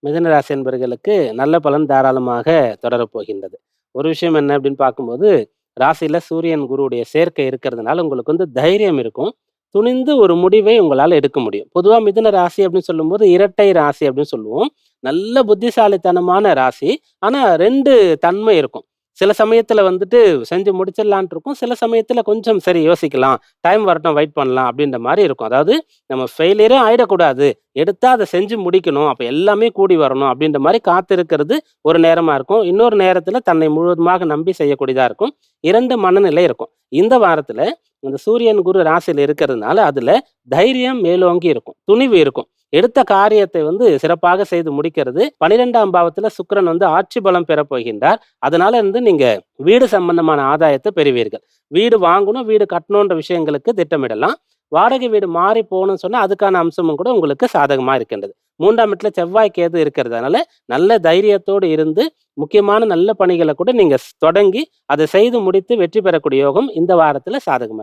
மிதுன ராசி என்பர்களுக்கு நல்ல பலன் தாராளமாக தொடரப் போகின்றது. ஒரு விஷயம் என்ன அப்படின்னு பார்க்கும்போது, ராசியில சூரியன், குருவுடைய சேர்க்கை இருக்கிறதுனால உங்களுக்கு தைரியம் இருக்கும். துணிந்து ஒரு முடிவை உங்களால எடுக்க முடியும். பொதுவா மிதுன ராசி அப்படின்னு சொல்லும்போது, இரட்டை ராசி அப்படின்னு சொல்லுவோம். நல்ல புத்திசாலித்தனமான ராசி. ஆனா 2 தன்மை இருக்கும். சில சமயத்துல செஞ்சு முடிச்சிடலான்ட்டு இருக்கும். சில சமயத்துல கொஞ்சம் சரி யோசிக்கலாம். டைம் வரட்டும் வெயிட் பண்ணலாம் அப்படின்ற மாரி இருக்கும். அதாவது நம்ம ஃபெயிலியரே ஆயிடக்கூடாது. எடுத்தா அத செஞ்சு முடிக்கணும். அப்ப எல்லாமே கூடி வரணும் அப்படின்ற மாரி காத்திருக்கிறது ஒரு நேரமா இருக்கும். இன்னொரு நேரத்துல தன்னை முழுவதுமாக நம்பி செய்யக்கூடியதா இருக்கும். 2 மனநிலை இருக்கும். இந்த வாரத்துல இந்த சூரியன், குரு ராசியில இருக்கிறதுனால, அதுல தைரியம் மேலோங்கி இருக்கும். துணிவு இருக்கும். எடுத்த காரியத்தை சிறப்பாக செய்து முடிக்கிறது. 12ஆம் பாவத்துல சுக்கிரன் ஆட்சி பலம் பெறப் போகின்றார். அதனால நீங்க வீடு சம்பந்தமான ஆதாயத்தை பெறுவீர்கள். வீடு வாங்கணும், வீடு கட்டணுன்ற விஷயங்களுக்கு திட்டமிடலாம். வாடகை வீடு மாறி போகணும்னு சொன்னா, அதுக்கான அம்சமும் கூட உங்களுக்கு சாதகமா இருக்கின்றது. 3ஆம் இடத்துல செவ்வாய், கேது இருக்கிறதுனால, நல்ல தைரியத்தோடு இருந்து, முக்கியமான நல்ல பணிகள கூட நீங்க தொடங்கி, அதை செய்து முடித்து வெற்றி பெறக்கூடிய யோகம் இந்த வாரத்துல சாதகமா இருக்கு.